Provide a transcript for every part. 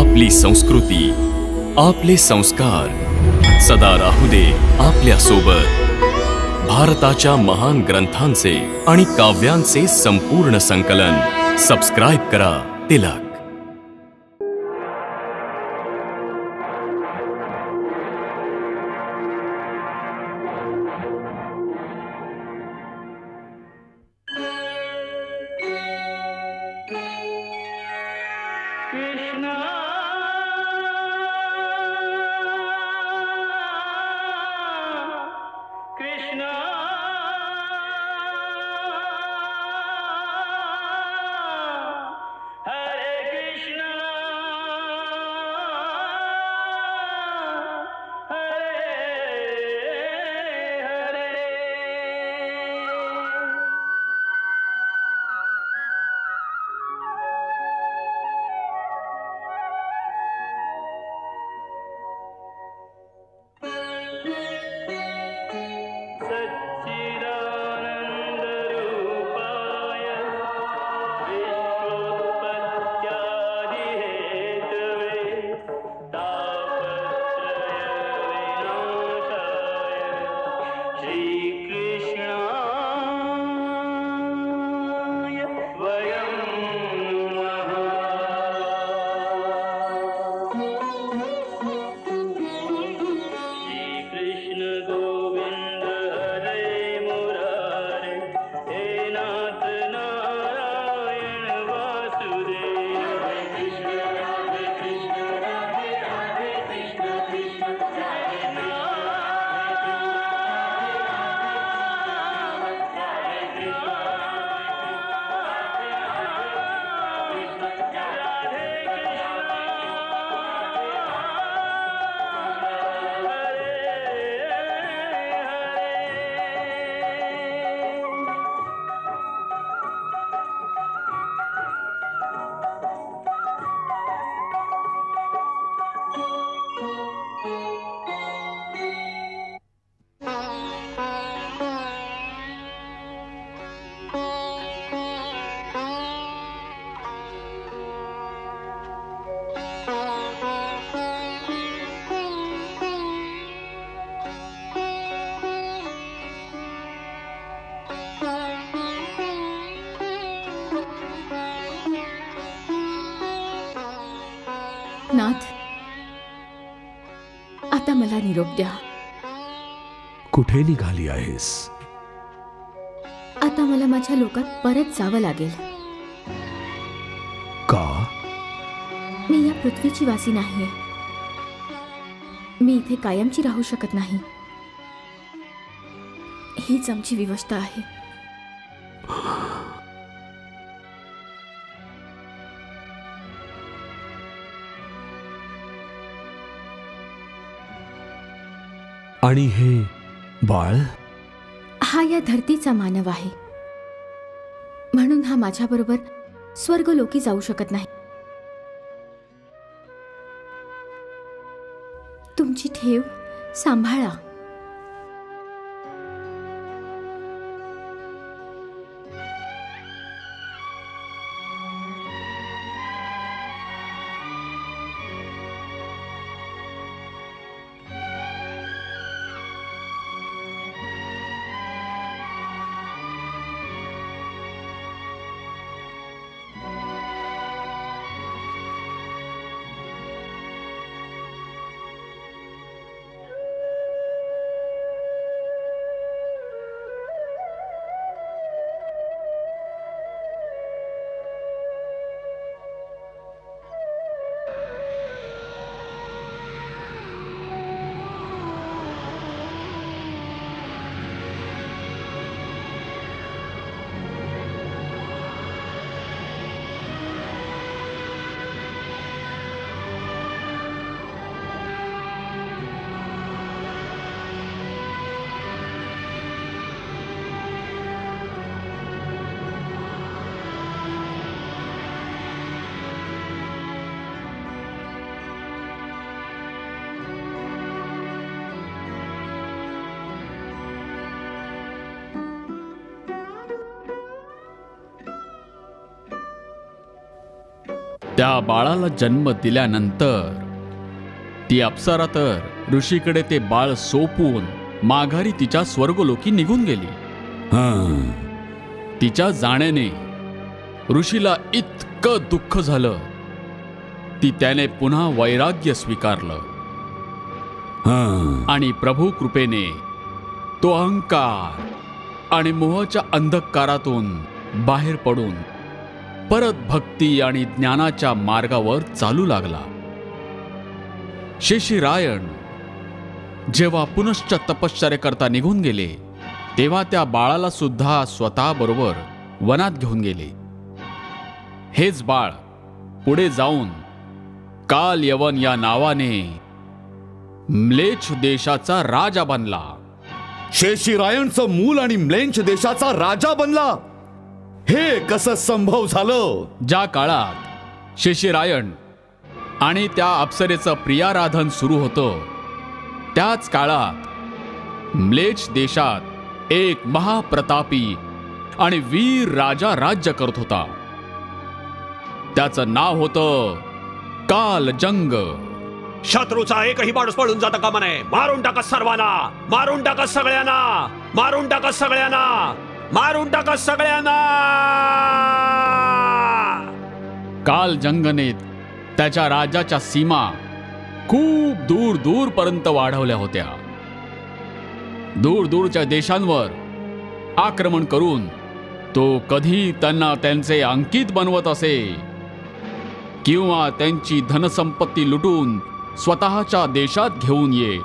आपली संस्कृती, आपले संस्कार सदा राहू दे आपल्या सोबत। भारताच्या महान ग्रंथांचे आणि काव्यांचे संपूर्ण संकलन सबस्क्राइब करा तिलक। नाथ, आता मला निरोप द्या। कुठे निघाली आहेस? आता मला माझ्या लोकात परत जावं लागेल। का? मी या पृथ्वीची वासी नाहीये। मी इथे कायमची राहू शकत नाही। हीच आमची विवशता आहे। आणि हे बाळ? हा या धरतीचा मानव आहे, म्हणून हा माझ्याबरोबर स्वर्गलोकी जाऊ शकत नाही। तुमची ठेव सांभाळा। त्या बाळाला जन्म दिल्यानंतर ती अप्सरा तर ऋषीकडे ते बाळ सोपून माघारी तिच्या स्वर्गलोकी निघून गेली. तिच्या जाण्याने ऋषीला इतकं दुःख झालं की त्याने पुन्हा वैराग्य स्वीकारलं आणि प्रभू कृपेने तो अहंकार आणि मोहाच्या अंधकारातून बाहेर पडून परत भक्ती आणि ज्ञानाच्या मार्गावर चालू लागला. शेषीरायण जेव्हा पुनश्च तपश्चर्या करता निघून गेले तेव्हा त्या बाळाला सुद्धा स्वतः बरोबर वनात घेऊन गेले. हेच बाळ पुढे जाऊन काल यवन या नावाने म्लेच्छ देशाचा राजा बनला. शेषीरायणचं मूल आणि म्लेच्छ देशाचा राजा बनला, हे कसं संभव झालं? ज्या काळात शेषीरायण आणि त्या अप्सरेचं प्रियाराधन सुरू होतं त्याच काळात म्लेच्छ देशात एक महाप्रतापी आणि वीर राजा राज्य करत होता. त्याचं नाव होतं कालजंग. शत्रूचा एकही माणूस पळून जाता कामा नये. मारून टाका सर्वांना, मारून टाका सगळ्यांना, मारून टाका सगळ्यांना, मारून टाका सगळ्यांना. कालजंगने त्याच्या राज्याच्या सीमा खूप दूर दूर पर्यंत वाढवल्या होत्या. दूर दूरच्या देशांवर आक्रमण करून तो कधी त्यांना त्यांचे अंकित बनवत असे किंवा त्यांची धनसंपत्ती लुटून स्वतःच्या देशात घेऊन ये.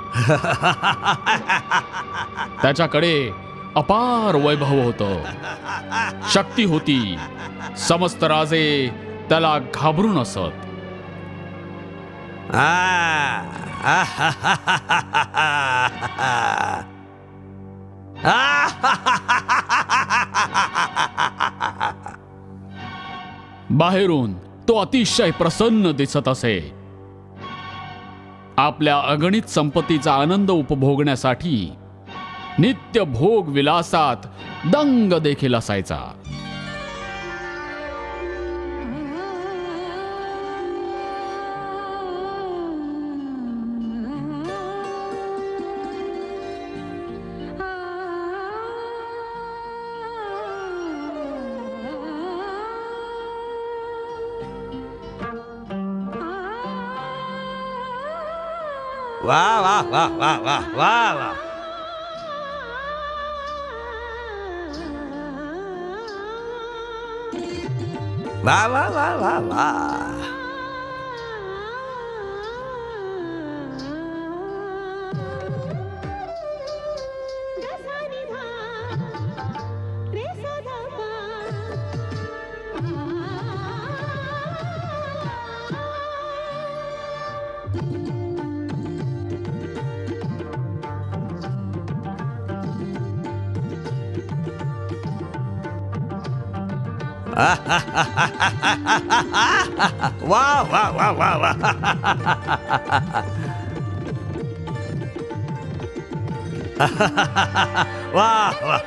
त्याच्याकडे अपार वैभव होतं, शक्ती होती. समस्त राजे त्याला घाबरून असत. बाहेरून तो अतिशय प्रसन्न दिसत असे. आपल्या अगणित संपत्तीचा आनंद उपभोगण्यासाठी नित्य भोग विलासात दंग देखील असायचा. वा वा वा वा वा वा वा. वा वा वा वा वा. वा वा वा वा वा. वा वा.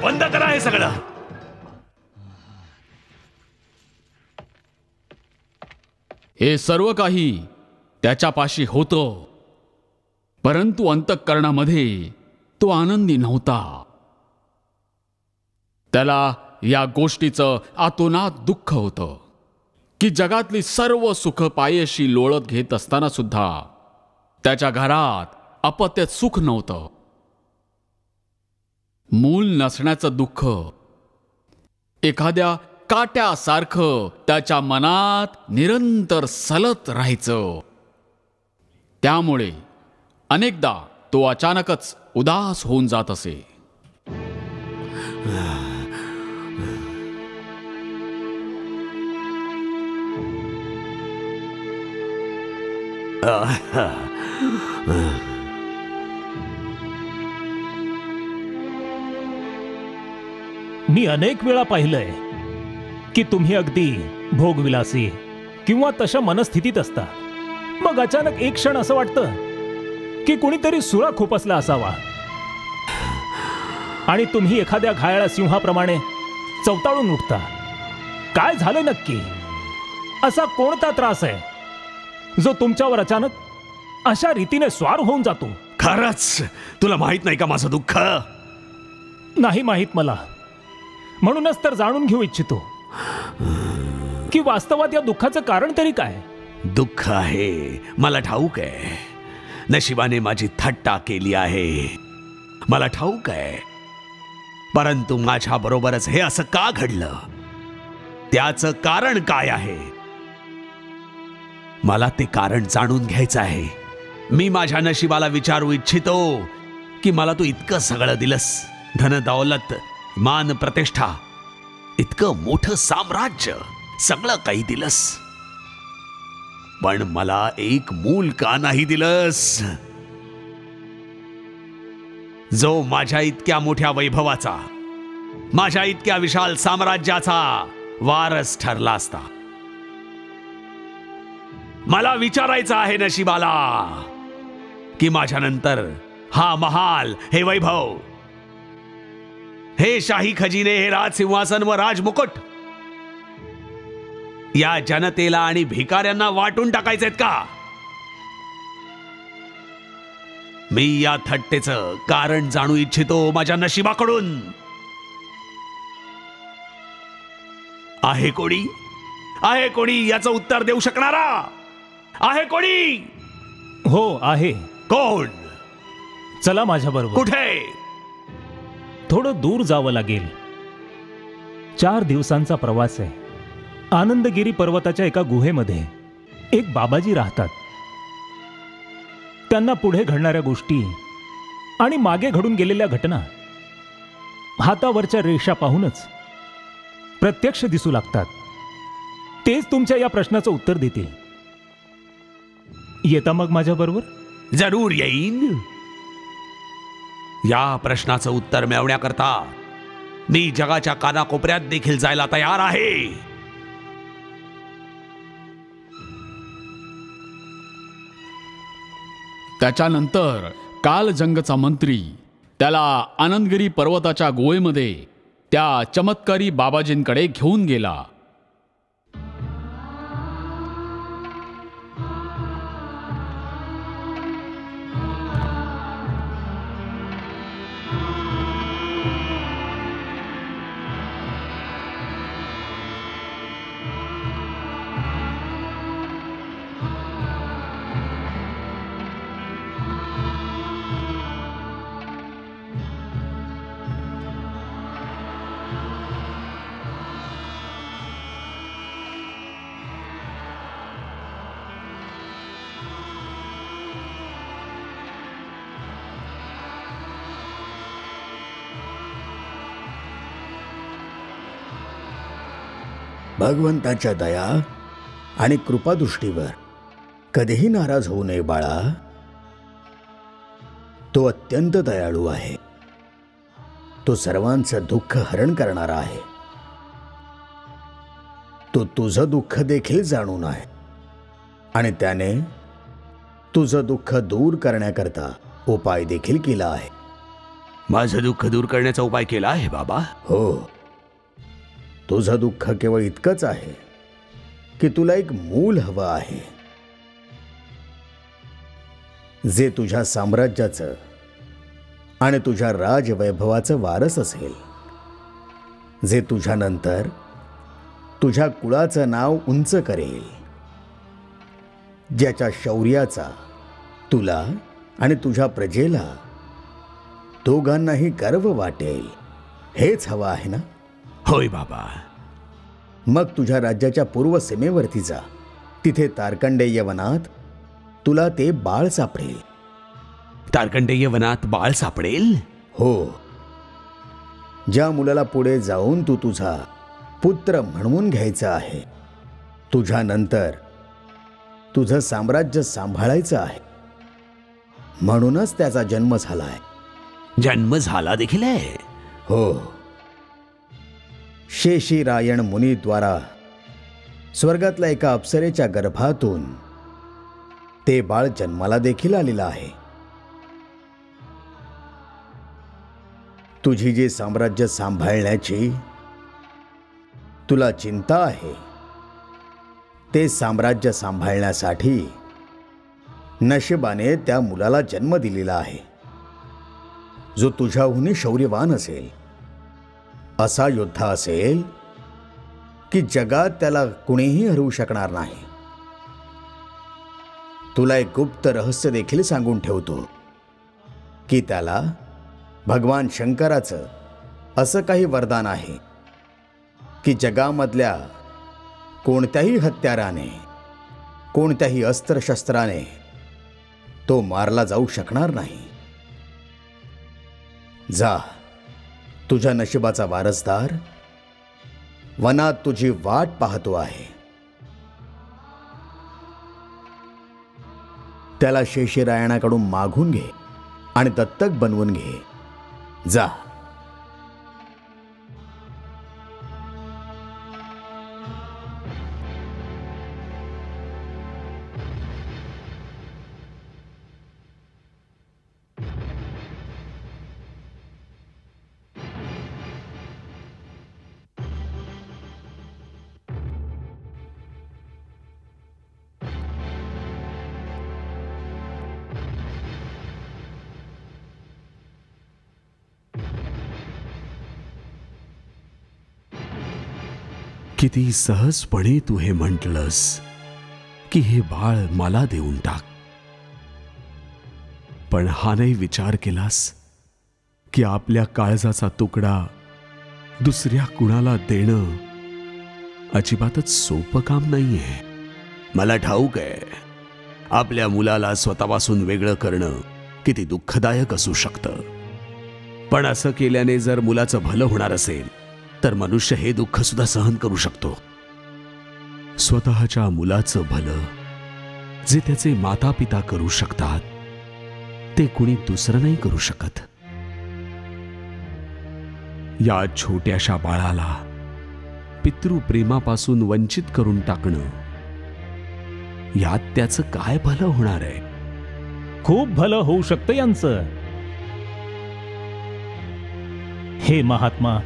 बंद करा हे सगळं. हे सर्व काही त्याच्यापाशी होतं, परंतु अंतःकरणामध्ये तो आनंदी नव्हता. त्याला या गोष्टीचं आतोनात दुःख होतं की जगातली सर्व सुख पायशी लोळत घेत असताना सुद्धा त्याच्या घरात अपत्यात सुख नव्हतं. मूल नसण्याचं दुःख एखाद्या काट्यासारखं त्याच्या मनात निरंतर सलत राहायचं. त्यामुळे अनेकदा तो अचानकच उदास होऊन जात असे. मी अनेक वेळा पाहिलंय की तुम्ही अगदी भोगविलासी किंवा तशा मनस्थितीत असता. मग अचानक एक क्षण असं वाटतं की कुणीतरी सुरा खुपसला असावा आणि तुम्ही एखाद्या घायाळा सिंहाप्रमाणे चवताळून उठता. काय झालं नक्की? असा कोणता त्रास आहे जो तुमच्यावर अचानक अशा रीतीने स्वार होऊन जातो? खरंच तुला माहित नाही का माझं दुःख? नाही माहित मला, म्हणूनच तर जाणून घेऊ इच्छितो की वास्तवात या दुःखाचं कारण तरी काय. दुःख आहे मला ठाऊक आहे. नशिबाने माझी थट्टा केली आहे मला ठाऊक आहे. परंतु माझ्या बरोबरच हे असं का घडलं? त्याचं कारण काय आहे? मला ते कारण जाणून घ्यायचं आहे. मी माझ्या नशिबाला विचारू इच्छितो की मला तू इतकं सगळं दिलंस, धन दौलत, मान प्रतिष्ठा, इतकं मोठं साम्राज्य, सगळं काही दिलंस, पण मला एक मूल का नाही दिलंस जो माझ्या इतक्या मोठ्या वैभवाचा, माझ्या इतक्या विशाल साम्राज्याचा वारस ठरला असता? मला विचारायचं आहे नशिबाला की माझ्यानंतर हा महाल, हे वैभव, हे शाही खजिने, हे राजसिंहासन व राजमुकुट या जनतेला आणि भिकाऱ्यांना वाटून टाकायचेत का? मी या थट्टेचं कारण जाणू इच्छितो माझ्या नशिबाकडून. आहे कोणी? आहे कोणी याचं उत्तर देऊ शकणारा? आहे कोणी? हो आहे. कोण? चला माझ्या बरोबर. कुठे? थोडं दूर जावं लागेल. 4 दिवसांचा प्रवास आहे. आनंदगिरी पर्वताच्या एका गुहेमध्ये एक बाबाजी राहतात. त्यांना पुढे घडणाऱ्या गोष्टी आणि मागे घडून गेलेल्या घटना हातावरच्या रेषा पाहूनच प्रत्यक्ष दिसू लागतात. तेच तुमच्या या प्रश्नाचं उत्तर देतील. येता मग माझ्या बरोबर? जरूर येईन. या प्रश्नाचं उत्तर मिळवण्याकरता मी जगाच्या कानाकोपऱ्यात देखील जायला तयार आहे. त्याच्यानंतर कालजंगचा मंत्री त्याला आनंदगिरी पर्वताच्या गुहेमध्ये त्या चमत्कारी बाबाजींकडे घेऊन गेला. भगवंताच्या दया आणि कृपादृष्टीवर कधीही नाराज होऊ नये बाळा. तो अत्यंत दयाळू आहे. तो सर्वांचं दुःख हरण करणारा आहे. तो तुझं दुःख देखील जाणून आहे आणि त्याने तुझं दुःख दूर करण्याकरता उपाय देखील केला आहे. माझं दुःख दूर करण्याचा उपाय केला आहे बाबा? हो. तुझं दुःख केवळ इतकंच आहे की तुला एक मूल हवं आहे जे तुझ्या साम्राज्याचं आणि तुझ्या राजवैभवाचं वारस असेल, जे तुझ्यानंतर तुझ्या कुळाचं नाव उंच करेल, ज्याच्या शौर्याचा तुला आणि तुझ्या प्रजेला दोघांनाही गर्व वाटेल. हेच हवं आहे ना? होय बाबा. मग तुझ्या राज्याच्या पूर्व सीमेवरती जा. तिथे तारकंडेय वनात तुला ते बाळ सापडेल. तारकंडेय वनात बाळ सापडेल? हो. ज्या मुलाला पुढे जाऊन तू तुझा पुत्र म्हणवून घ्यायचा आहे, तुझ्यानंतर तुझं साम्राज्य सांभाळायचं आहे, म्हणूनच त्याचा जन्म झालाय. जन्म झाला देखील आहे? हो. शेषीरायण मुनीद्वारा स्वर्गातल्या एका अप्सरेच्या गर्भातून ते बाळ जन्माला देखील आलेलं आहे. तुझी जी साम्राज्य सांभाळण्याची तुला चिंता आहे, ते साम्राज्य सांभाळण्यासाठी नशिबाने त्या मुलाला जन्म दिलेला आहे, जो तुझ्याहूनही शौर्यवान असेल, असा योद्धा असेल की जगात त्याला कुणीही हरवू शकणार नाही. तुला एक गुप्त रहस्य देखील सांगून ठेवतो की त्याला भगवान शंकराचं असं काही वरदान आहे की जगामधल्या कोणत्याही हत्याराने, कोणत्याही अस्त्रशस्त्राने तो मारला जाऊ शकणार नाही. जा, तुझ्या नशिबाचा वारसदार वनात तुझी वाट पाहतो आहे. त्याला शेषीरायणाकडून मागून घे आणि दत्तक बनवून घे. जा. किती सहजपणे तू हे म्हटलंस की हे बाळ मला देऊन टाक. पण हा नाही विचार केलास की आपल्या काळजाचा तुकडा दुसऱ्या कुणाला देणं अजिबातच सोपं काम नाहीये. मला ठाऊक आहे, आपल्या मुलाला स्वतःपासून वेगळं करणं किती दुःखदायक असू शकतं. पण असं केल्याने जर मुलाचं भलं होणार असेल तर मनुष्य हे दुःख सुद्धा सहन करू शकतो. स्वतःच्या मुलाचं भलं जे त्याचे माता पिता करू शकतात, ते कुणी दुसरं नाही करू शकत. या छोट्याशा बाळाला पितृप्रेमापासून वंचित करून टाकणं, यात त्याचं काय भलं होणार आहे? खूप भलं होऊ शकतं यांचं. हे महात्मा,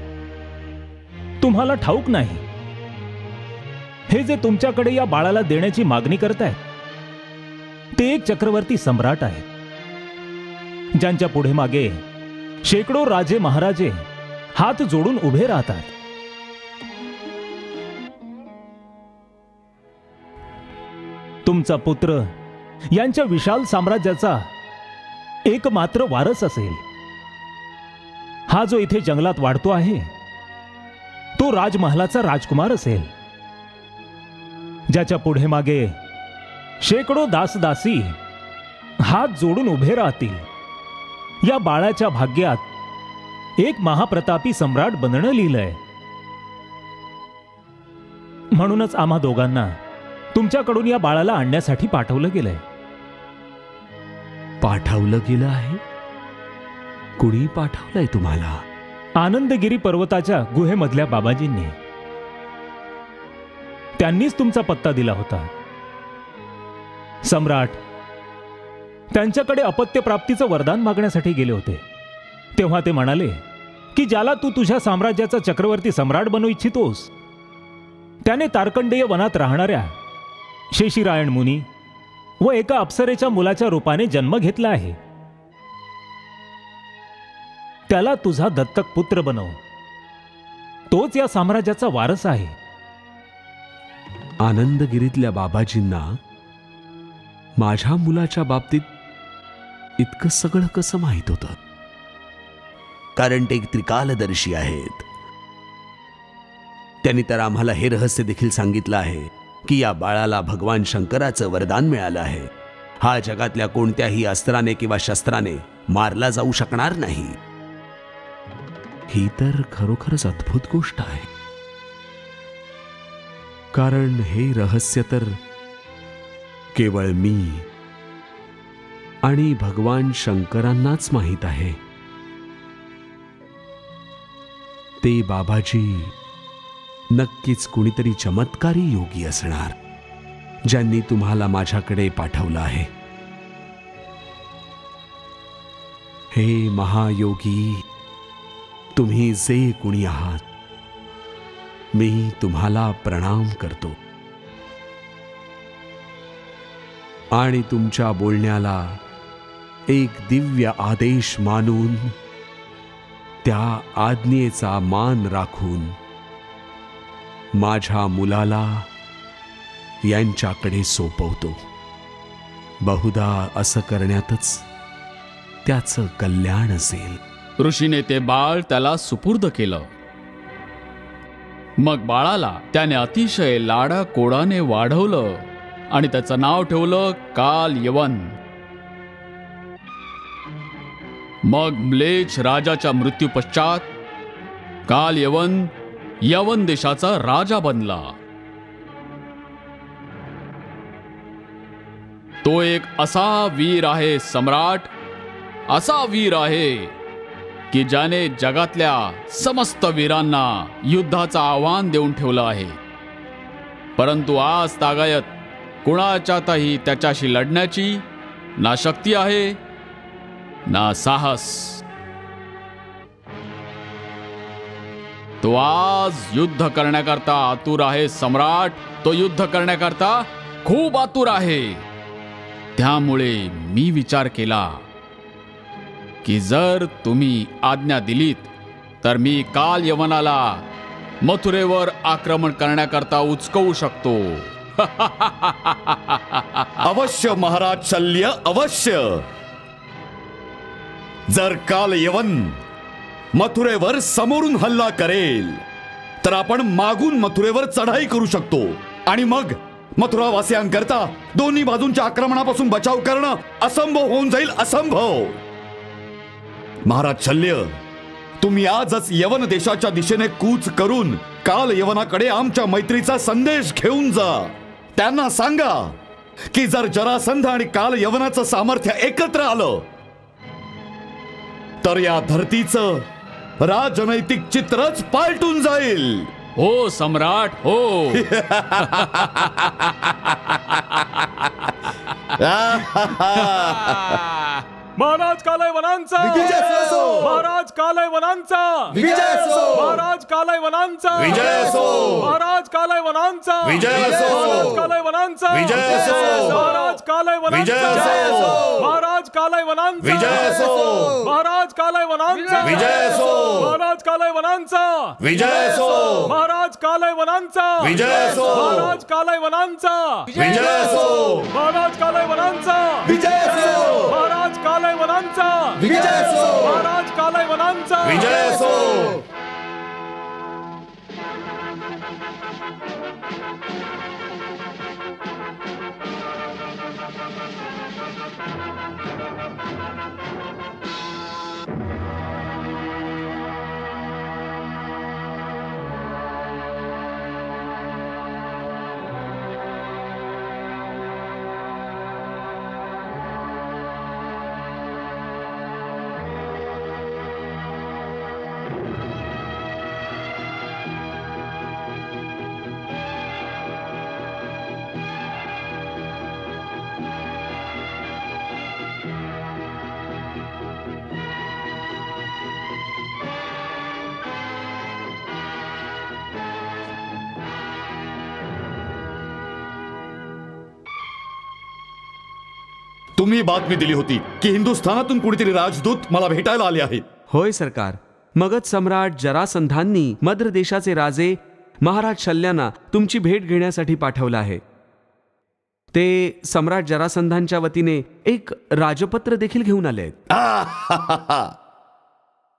तुम्हाला ठाऊक नाही, हे जे तुमच्याकडे या बाळाला देण्याची मागणी करतायत, ते एक चक्रवर्ती सम्राट आहे, ज्यांच्या पुढे मागे शेकडो राजे महाराजे हात जोडून उभे राहतात. तुमचा पुत्र यांच्या विशाल साम्राज्याचा एकमात्र वारस असेल. हा जो इथे जंगलात वाढतो आहे, तो राजमहालाचा राजकुमार असेल, ज्याच्या पुढे मागे शेकडो दासदासी हात जोडून उभे राहतील. या बाळाच्या भाग्यात एक महाप्रतापी सम्राट बनणं लिहिलंय. म्हणूनच आम्हा दोघांना तुमच्याकडून या बाळाला आणण्यासाठी पाठवलं गेलंय. पाठवलं गेलं आहे? कुणी पाठवलंय तुम्हाला? आनंदगिरी पर्वताच्या गुहेमधल्या बाबाजींनी. त्यांनीच तुमचा पत्ता दिला होता. सम्राट त्यांच्याकडे अपत्य प्राप्तीचं वरदान मागण्यासाठी गेले होते. तेव्हा ते म्हणाले की ज्याला तू तुझ्या साम्राज्याचा चक्रवर्ती सम्राट बनवू इच्छितोस, त्याने तारकंडेय वनात राहणाऱ्या शेषीरायण मुनी व एका अप्सरेच्या मुलाच्या रूपाने जन्म घेतला आहे. त्याला तुझा दत्तक पुत्र बनव. तोच या साम्राज्याचा वारस आहे. आनंदगिरीतल्या बाबाजींना माझ्या मुलाच्या बाबतीत इतकं सगळं कसं माहित होतं? कारण ते त्रिकालदर्शी आहेत. त्यांनी तर आम्हाला हे रहस्य देखील सांगितलं आहे की या बाळाला भगवान शंकराचं वरदान मिळालं आहे. हा जगातल्या कोणत्याही अस्त्राने किंवा शस्त्राने मारला जाऊ शकणार नाही. ही तर खरोखरच अद्भुत गोष्ट आहे, कारण हे रहस्य तर केवळ मी आणि भगवान शंकरांनाच माहीत आहे. ते बाबाजी नक्कीच कुणीतरी चमत्कारी योगी असणार, ज्यांनी तुम्हाला माझ्याकडे पाठवलं आहे. हे महायोगी, तुम्ही जे कुणी आहात, मी तुम्हाला प्रणाम करतो आणि तुमच्या बोलण्याला एक दिव्य आदेश मानून, त्या आज्ञेचा मान राखून माझ्या मुलाला यांच्याकडे सोपवतो. बहुधा असं करण्यातच त्याचं कल्याण असेल. ऋषीने ते बाळ त्याला सुपूर्द केलं. मग बाळाला त्याने अतिशय लाडा कोडाने वाढवलं आणि त्याचं नाव ठेवलं काल यवन. मग म्लेच्छ राजाच्या मृत्यू पश्चात काल यवन यवन देशाचा राजा बनला. तो एक असा वीर आहे, सम्राट, असा वीर आहे की ज्याने जगातल्या समस्त वीरांना युद्धाचं आव्हान देऊन ठेवलं आहे. परंतु आज तागायत कुणाच्यातही त्याच्याशी लढण्याची ना शक्ती आहे ना साहस. तो आज युद्ध करण्याकरता आतुर आहे सम्राट. तो युद्ध करण्याकरता खूप आतुर आहे. त्यामुळे मी विचार केला की जर तुम्ही आज्ञा दिलीत तर मी काल यवनाला मथुरेवर आक्रमण करण्याकरता उचकवू शकतो. अवश्य महाराज शल्य, अवश्य. जर काल यवन मथुरेवर समोरून हल्ला करेल तर आपण मागून मथुरेवर चढाई करू शकतो आणि मग मथुरावासियांकरता दोन्ही बाजूंच्या आक्रमणापासून बचाव करणं असंभव होऊन जाईल. असंभव. महाराज शल्य, तुम्ही आजच यवन देशाच्या दिशेने कूच करून काल यवनाकडे आमच्या मैत्रीचा संदेश घेऊन जा. त्यांना सांगा की जर जरासंध आणि काल यवनाचं सामर्थ्य एकत्र आलं तर या धरतीचं राजनैतिक चित्रच पालटून जाईल. हो सम्राट, हो. महाराज कालय वनांचा, महाराज कालय वनांचा, महाराज कालय वनांचा, महाराज कालय वनांचा, महाराज कालय वनांचा, महाराज कालय वनांचा, महाराज कालय वनांचा, महाराज कालय वनांचा, महाराज कालय वनांचा, महाराज कालय वनांचा, महाराज कालय वनांचा, महाराज कालय वनांचा, महाराज कालय वनांचा, महाराज कालय वनांचा, विजय असो. तुम्ही बातमी दिली होती की हिंदुस्थानातून कुणीतरी राजदूत मला भेटायला आले आहेत. होय सरकार. मगध सम्राट जरासंधांनी मद्र देशाचे राजे महाराज शल्यांना तुमची भेट घेण्यासाठी पाठवलं आहे. ते सम्राट जरासंधांच्या वतीने एक राजपत्र देखील घेऊन आले आहेत.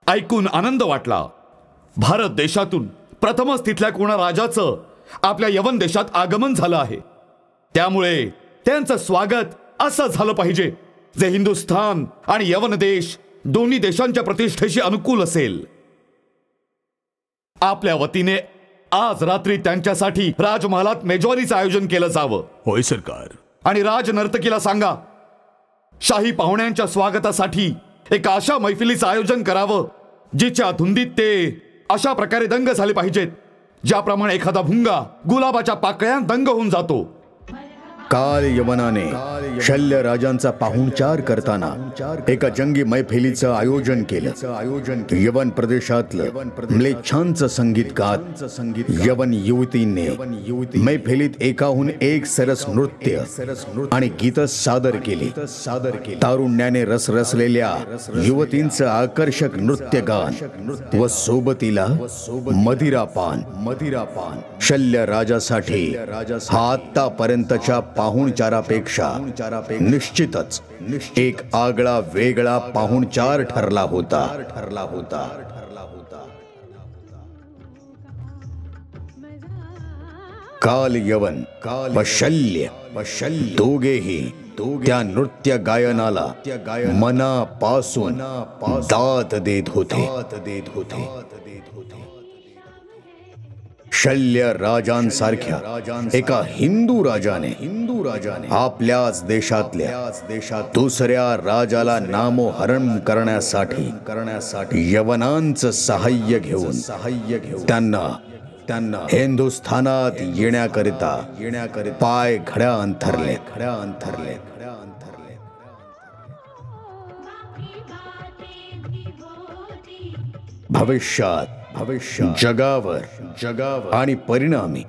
ऐकून आनंद वाटला. भारत देशातून प्रथमच तिथल्या कोणा राजाचं आपल्या यवन देशात आगमन झालं आहे. त्यामुळे त्यांचं स्वागत असं झालं पाहिजे जे हिंदुस्थान आणि यवन देश दोन्ही देशांच्या प्रतिष्ठेशी अनुकूल असेल. आपल्या वतीने आज रात्री त्यांच्यासाठी राजमहालात मेजवानीचं आयोजन केलं जावं. होय सरकार. आणि राज नर्तकीला सांगा शाही पाहुण्यांच्या स्वागतासाठी एका अशा मैफिलीचं आयोजन करावं जिच्या धुंदीत ते अशा प्रकारे दंग झाले पाहिजेत ज्याप्रमाणे एखादा भुंगा गुलाबाच्या पाकळ्यात दंग होऊन जातो. काल यवनाने शल्य राजांचा पाहुणचार करताना एका जंगी मैफिलीचं आयोजन केलं. यवन प्रदेशातलं म्लेच्छांचं संगीत गात यवन युवतींनी मैफिलीत एकाहून एक सरस नृत्य आणि गीत सादर केली. तारुण्याने रसरसलेल्या युवतींचं आकर्षक नृत्य गान व सोबतीला मदिरापान शल्य राजासाठी हा आतापर्यंतच्या पाहुणचारापेक्षा निश्चितच एक आगळा वेगळा पाहुणचार ठरला होता. काल यवन व शल्य दोघेही त्या नृत्य गायनाला मनापासून दाद देत होते. शल्य राजांसारख्या एका हिंदू राजाने आपल्याच देशातल्या दुसऱ्या राजाला नामोहरण करण्यासाठी यवनांचं सहाय्य घेऊन त्यांना हिंदुस्थानात येण्याकरिता पाय घड्या अंथरले. भविष्यात जगावर आणि परिणामी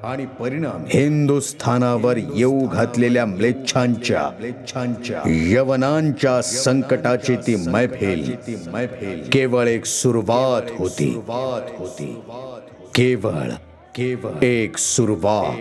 हिंदुस्थानावर येऊ घातलेल्या म्लेच्छांच्या यवनांच्या संकटाची ती मैफिल केवळ एक सुरुवात होती. केवळ एक सुरुवात.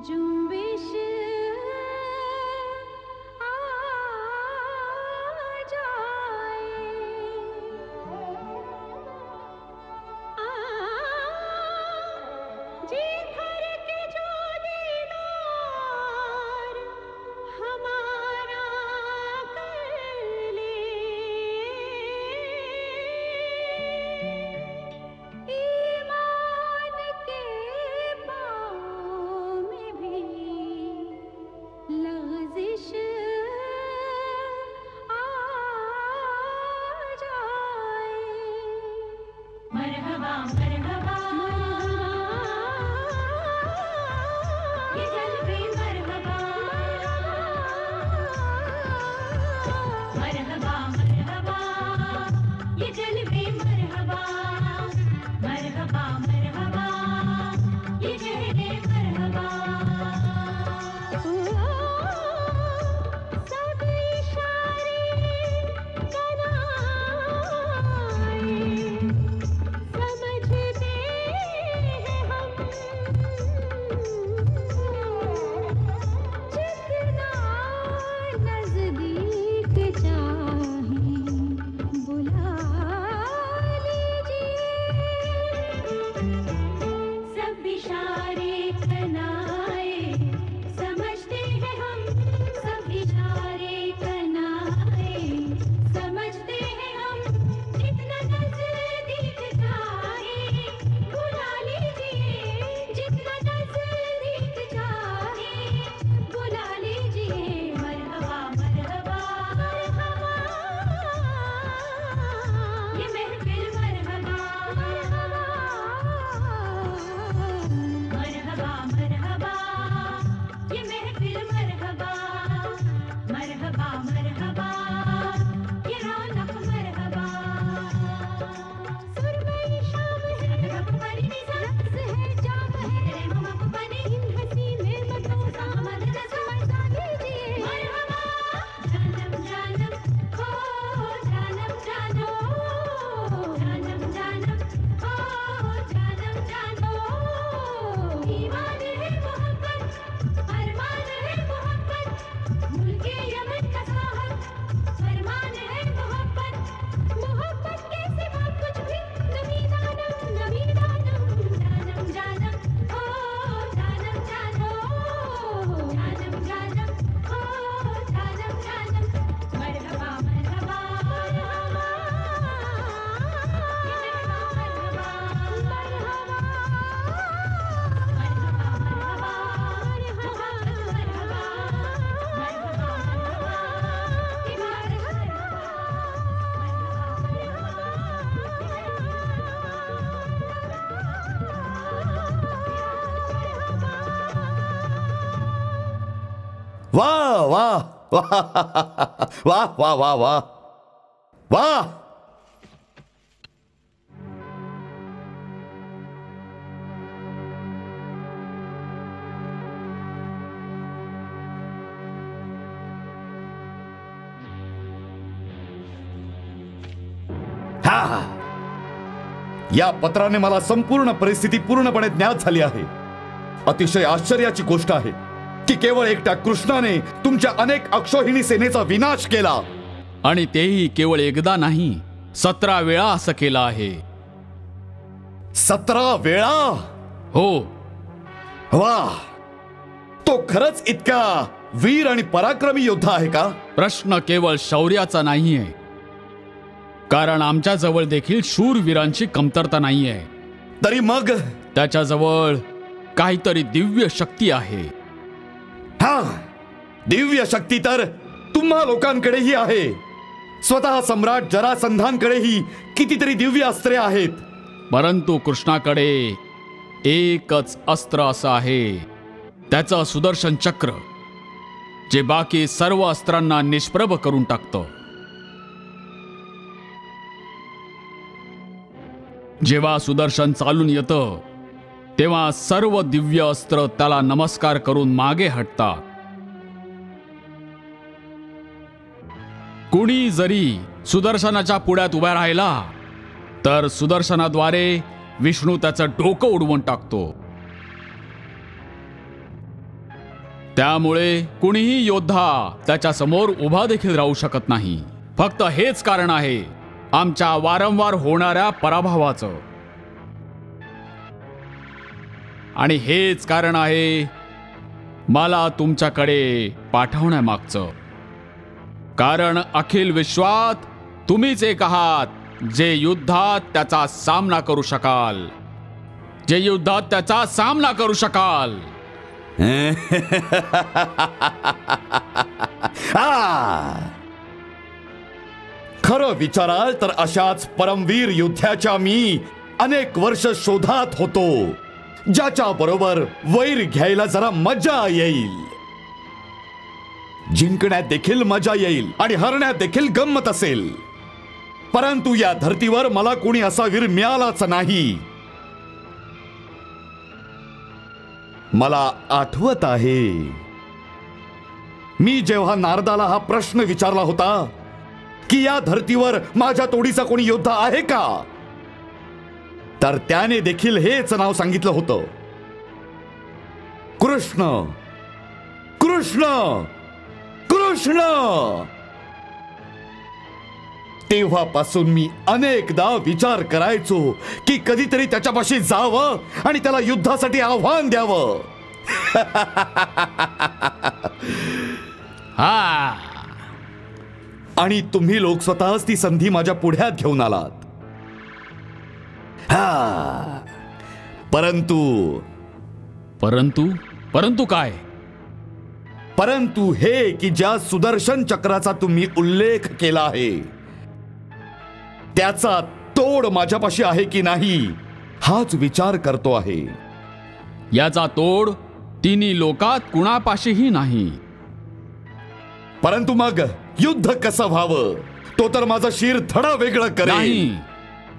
जुम्बिश वाह वाह वाह वाह वाह वाह वाह वाह. या पत्राने मला संपूर्ण परिस्थिती पूर्णपणे ज्ञात झाली आहे. अतिशय आश्चर्याची गोष्ट आहे की केवळ एकट्या कृष्णाने तुमच्या अनेक अक्षोहिणी सेनेचा विनाश केला. आणि तेही केवळ एकदा नाही, 17 वेळा असं केलं आहे. 17 वेळा? हो. वाह, तो खरंच इतका वीर आणि पराक्रमी योद्धा आहे का? प्रश्न केवळ शौर्याचा नाहीये, कारण आमच्या जवळ देखील शूरवीरांची कमतरता नाहीये. तरी मग त्याच्याजवळ काहीतरी दिव्य शक्ती आहे. हा, दिव्य शक्ती तर तुम्हा लोकांकडेही आहे. स्वतः सम्राट जरासंधांकडेही कितीतरी दिव्य अस्त्रे आहेत. परंतु कृष्णाकडे एकच अस्त्र असं आहे, त्याचं सुदर्शन चक्र, जे बाकी सर्व अस्त्रांना निष्प्रभ करून टाकतं. जेव्हा सुदर्शन चालून येतं तेव्हा सर्व दिव्य अस्त्र त्याला नमस्कार करून मागे हटतात. कुणी जरी सुदर्शनाच्या पुढ्यात उभा राहिला तर सुदर्शनाद्वारे विष्णू त्याचं डोकं उडवून टाकतो. त्यामुळे कुणीही योद्धा त्याच्या समोर उभा देखील राहू शकत नाही. फक्त हेच कारण आहे आमच्या वारंवार होणाऱ्या पराभवाचं. आणि हेच कारण आहे मला तुमच्याकडे पाठवण्यामागचं. कारण अखिल विश्वात तुम्हीच एक आहात जे युद्धात त्याचा सामना करू शकाल, जे युद्धात त्याचा सामना करू शकाल. खरं विचाराल तर अशाच परमवीर योद्ध्याच्या मी अनेक वर्ष शोधात होतो, ज्याच्या बरोबर वैर घ्यायला जरा मजा येईल. जिंकण्यात देखील मजा येईल आणि हरण्यात देखील गंमत असेल. परंतु या धर्तीवर मला कोणी असा वीर मिळालाच नाही. मला आठवत आहे, मी जेव्हा नारदाला हा प्रश्न विचारला होता की या धर्तीवर माझ्या तोडीचा कोणी योद्धा आहे का, तर त्याने देखील हेच नाव सांगितलं होतं, कृष्ण. कृष्ण कृष्ण. तेव्हापासून मी अनेकदा विचार करायचो की कधीतरी त्याच्यापाशी जावं आणि त्याला युद्धासाठी आव्हान द्यावं. आणि तुम्ही लोक स्वतःच ती संधी माझ्या पुढ्यात घेऊन आलात. परंतु परंतु परंतु काय? परंतु हे की ज्या सुदर्शन चक्राचा तुम्ही उल्लेख केला आहे, त्याचा तोड माझ्यापाशी आहे की नाही हाच विचार करतो आहे. याचा तोड तिन्ही लोकात कुणापाशीही नाही. परंतु मग युद्ध कसं व्हावं, तो तर माझं शिर थडा वेगळं करेल. नाही,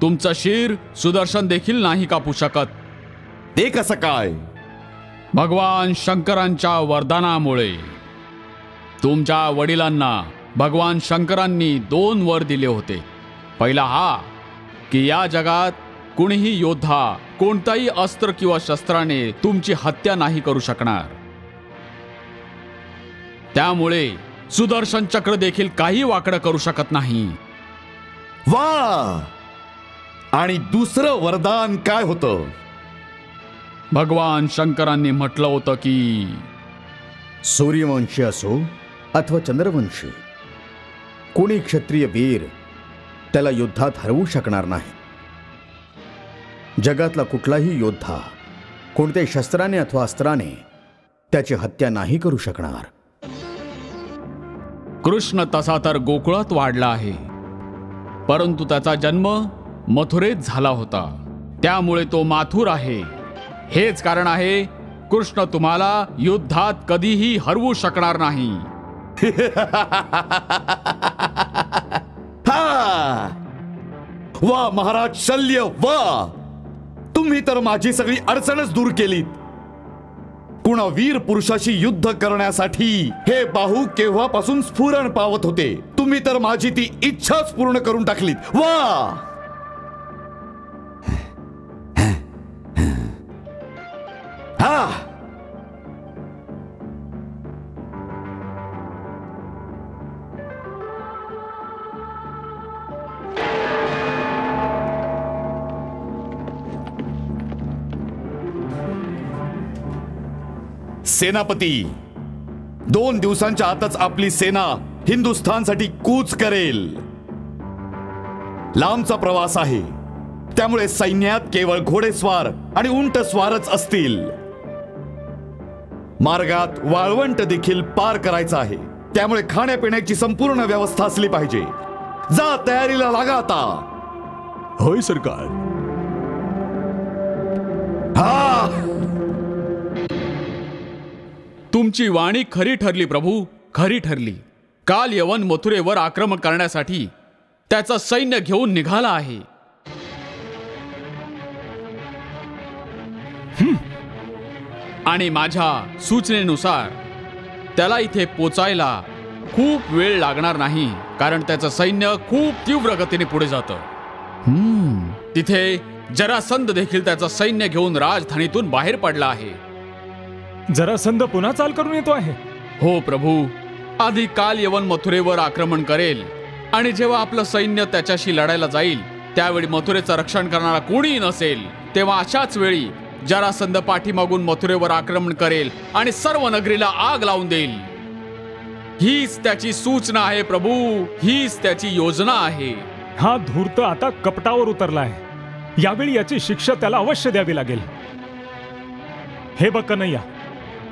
तुमचं शिर सुदर्शन देखील नाही कापू शकत. ते कसं काय? भगवान शंकरांच्या वरदानामुळे. तुमच्या वडिलांना भगवान शंकरांनी 2 वर दिले होते. पहिला हा की या जगात कुणीही योद्धा कोणताही अस्त्र किंवा शस्त्राने तुमची हत्या नाही करू शकणार. त्यामुळे सुदर्शन चक्र देखील काही वाकडं करू शकत नाही. वा. आणि दुसरं वरदान काय होतं? भगवान शंकरांनी म्हटलं होतं की सूर्यवंशी असो अथवा चंद्रवंशी, कोणी क्षत्रिय वीर त्याला युद्धात हरवू शकणार नाही. जगातला कुठलाही योद्धा कोणत्याही शस्त्राने अथवा अस्त्राने त्याची हत्या नाही करू शकणार. कृष्ण तसा तर गोकुळात वाढला आहे, परंतु त्याचा जन्म मथुरेत झाला होता. त्यामुळे तो माथुर आहे. हेच कारण आहे कृष्ण तुम्हाला युद्धात कधीही हरवू शकणार नाही. वा महाराज शल्य, वा. तुम्ही तर माझी सगळी अडचणच दूर केलीत. कुणा वीर पुरुषाशी युद्ध करण्यासाठी हे बाहू केव्हापासून स्फुरण पावत होते. तुम्ही तर माझी ती इच्छाच पूर्ण करून टाकलीत. वा. सेनापती, 2 दिवसांच्या आतच आपली सेना हिंदुस्थानसाठी कूच करेल. लांबचा प्रवास आहे, त्यामुळे सैन्यात केवळ घोडेस्वार आणि उंटस्वारच असतील. मार्गात वाळवंट देखील पार करायचं आहे, त्यामुळे खाण्यापिण्याची संपूर्ण व्यवस्था असली पाहिजे. जा, तयारीला लागा आता. होय सरकार. तुमची वाणी खरी ठरली प्रभू, खरी ठरली. काल यवन मथुरेवर आक्रमण करण्यासाठी त्याचं सैन्य घेऊन निघाला आहे. आणि माझ्या सूचनेनुसार त्याला इथे पोचायला खूप वेळ लागणार नाही, कारण त्याचं सैन्य खूप तीव्र गतीने पुढे जातं. तिथे जरासंध देखील त्याचं सैन्य घेऊन राजधानीतून बाहेर पडला आहे. जरासंध पुन्हा चाल करून येतो आहे. हो प्रभू. आधी काल यवन मथुरेवर आक्रमण करेल आणि जेव्हा आपलं सैन्य त्याच्याशी लढायला जाईल त्यावेळी मथुरेचं रक्षण करणारा कोणीही नसेल, तेव्हा अशाच वेळी जरासंध पाठीमागून मथुरेवर आक्रमण करेल आणि सर्व नगरीला आग लावून देईल. हीच त्याची सूचना आहे प्रभू, हीच त्याची योजना आहे. हा धूर्त आता कपटावर उतरलाय. यावेळी याची शिक्षा त्याला अवश्य द्यावी लागेल. हे बघ कन्हैया,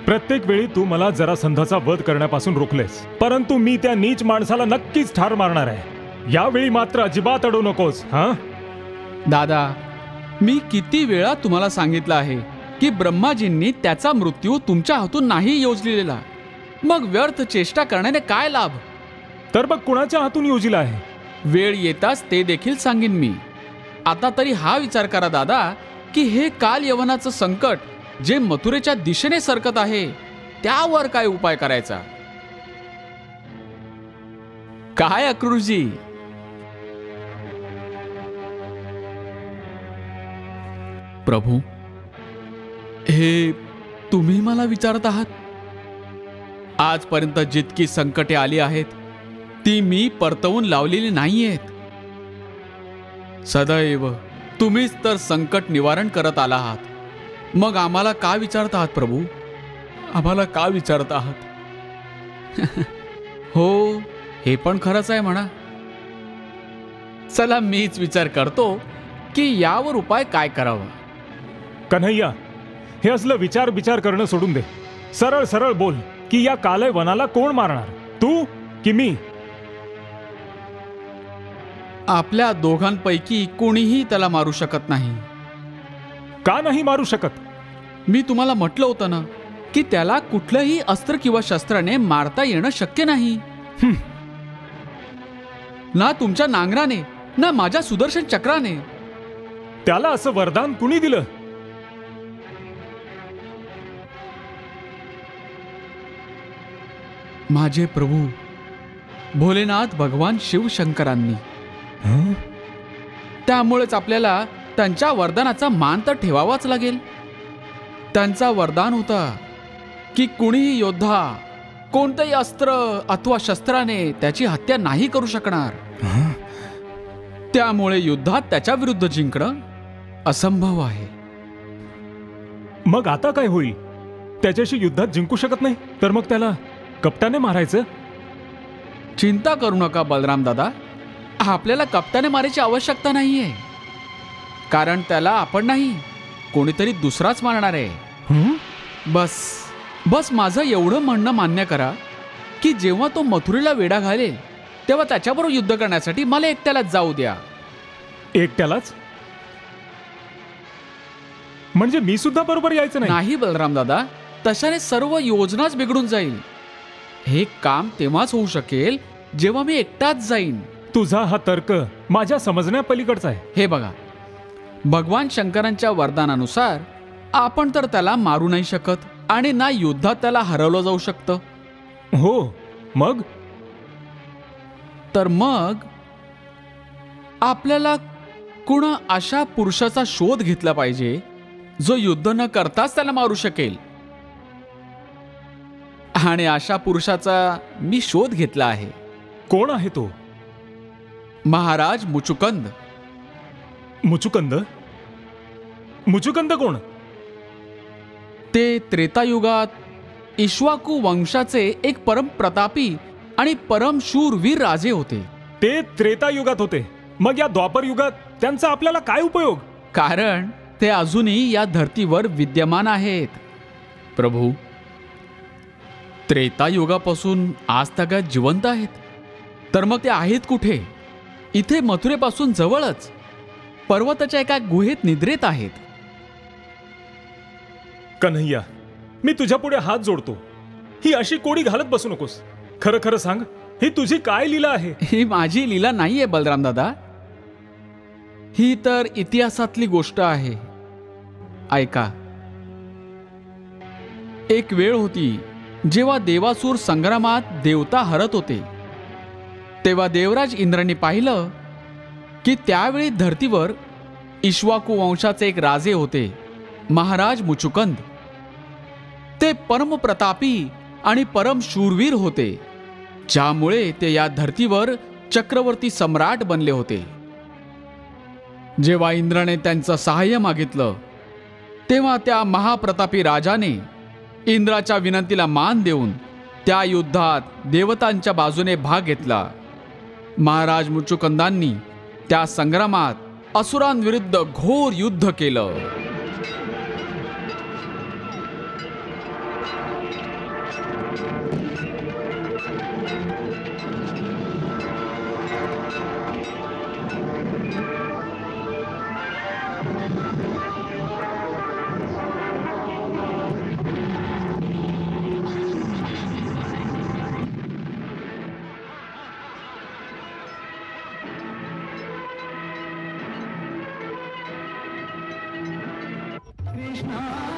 प्रत्येक वेळी तू मला जरासंधाचा वध करण्यापासून रोखलेस, परंतु मी त्या नीच माणसाला नक्कीच ठार मारणार आहे. यावेळी मात्र अजिबात अडू नकोस. हा दादा, मी किती वेळा तुम्हाला सांगितलं आहे की ब्रह्माजींनी त्याचा मृत्यू तुमच्या हातून नाही योजलेला. मग व्यर्थ चेष्टा करण्याने काय लाभ? तर मग कुणाच्या हातून योजिला आहे? वेळ येताच ते देखील सांगेन मी. आता तरी हा विचार करा दादा की हे काल यवनाचं संकट जे मथुरेच्या दिशेने सरकत आहे त्यावर काय उपाय करायचा. काय अक्रूरजी? प्रभू, हे तुम्ही मला विचारत आहात? आजपर्यंत जितकी संकटे आली आहेत ती मी परतवून लावलेली नाहीयेत. सदैव तुम्हीच तर संकट निवारण करत आला आहात. मग आम्हाला का विचारत आहात प्रभू? आम्हाला का विचारत आहात? हो, हे पण खरंच आहे म्हणा. चला मीच विचार करतो की यावर उपाय काय करावा. कन्हैया, हे असलं विचार करणं सोडून दे. सरळ सरळ बोल की या कालय वनाला कोण मारणार, तू की मी? आपल्या दोघांपैकी कोणीही त्याला मारू शकत नाही. का नाही मारू शकत? मी तुम्हाला म्हटलं होतं ना की त्याला कुठलंही अस्त्र किंवा शस्त्राने मारता येणं शक्य नाही. ना तुमच्या नांगराने ना माझ्या सुदर्शन चक्राने. त्याला असं वरदान कुणी दिलं? माझे प्रभू भोलेनाथ भगवान शिवशंकरांनी. त्यामुळेच आपल्याला त्यांच्या वरदानाचा मान तर ठेवावाच लागेल. त्यांचा वरदान होता की कुणीही योद्धा कोणतेही अस्त्र अथवा शस्त्राने त्याची हत्या नाही करू शकणार. त्यामुळे युद्धात त्याच्या विरुद्ध जिंकणं असंभव आहे. मग आता काय होईल? त्याच्याशी युद्धात जिंकू शकत नाही तर मग त्याला कपटाने मारायचं? चिंता करू नका बलराम दादा, आपल्याला कपटाने मारायची आवश्यकता नाहीये. कारण त्याला आपण नाही कोणीतरी दुसराच मारणार आहे. बस माझं एवढं म्हणणं मान्य करा की जेव्हा तो मथुरेला वेढा घालेल तेव्हा त्याच्याबरोबर युद्ध करण्यासाठी मला एकट्यालाच जाऊ द्या. एकट्यालाच? म्हणजे मी सुद्धा बरोबर यायचं नाही? नाही बलराम दादा, तशाने सर्व योजनाच बिघडून जाईल. हे काम तेव्हाच होऊ शकेल जेव्हा मी एकटाच जाईन. तुझा हा तर्क माझ्या समजण्या पलीकडचा आहे. हे बघा, भगवान शंकरांच्या वरदानानुसार आपण तर त्याला मारू नाही शकत आणि ना युद्धात त्याला हरवलं जाऊ शकतं. हो, मग? तर मग आपल्याला कुणा अशा पुरुषाचा शोध घेतला पाहिजे जो युद्ध न करताच त्याला मारू शकेल. आणि अशा पुरुषाचा मी शोध घेतला आहे. कोण आहे तो? महाराज मुचुकंद. मुचुकंद? मुचुकंद कोण? ते त्रेतायुगात इक्ष्वाकू वंशाचे एक परम प्रतापी आणि परम शूरवीर राजे होते. ते त्रेतायुगात होते, मग या द्वापर युगात त्यांचा आपल्याला काय उपयोग? कारण ते अजूनही या धर्तीवर विद्यमान आहेत. प्रभू, त्रेतायुगापासून आज तगात जिवंत आहेत. तर मग ते आहेत कुठे? इथे मथुरेपासून जवळच पर्वताच्या एका गुहेत निद्रेत आहेत. कन्हैया, मी तुझ्या पुढे हात जोडतो. ही अशी कोडी घालत बसू नकोस. खरं खरं सांग, ही तुझी काय लीला आहे? ही माझी लीला नाहीये बलराम दादा, ही तर इतिहासातली गोष्ट आहे. ऐका. एक वेळ होती जेव्हा देवासूर संग्रामात देवता हरत होते. तेव्हा देवराज इंद्राने पाहिलं की त्यावेळी धर्तीवर इक्ष्वाकू वंशाचे एक राजे होते, महाराज मुचुकंद. ते परम प्रतापी आणि परम शूरवीर होते, ज्यामुळे ते या धर्तीवर चक्रवर्ती सम्राट बनले होते. जेव्हा इंद्राने त्यांचं सहाय्य मागितलं तेव्हा त्या महाप्रतापी राजाने इंद्राच्या विनंतीला मान देऊन त्या युद्धात देवतांच्या बाजूने भाग घेतला. महाराज मुचुकंदांनी त्या संग्रामात असुरांविरुद्ध घोर युद्ध केलं. कृष्णा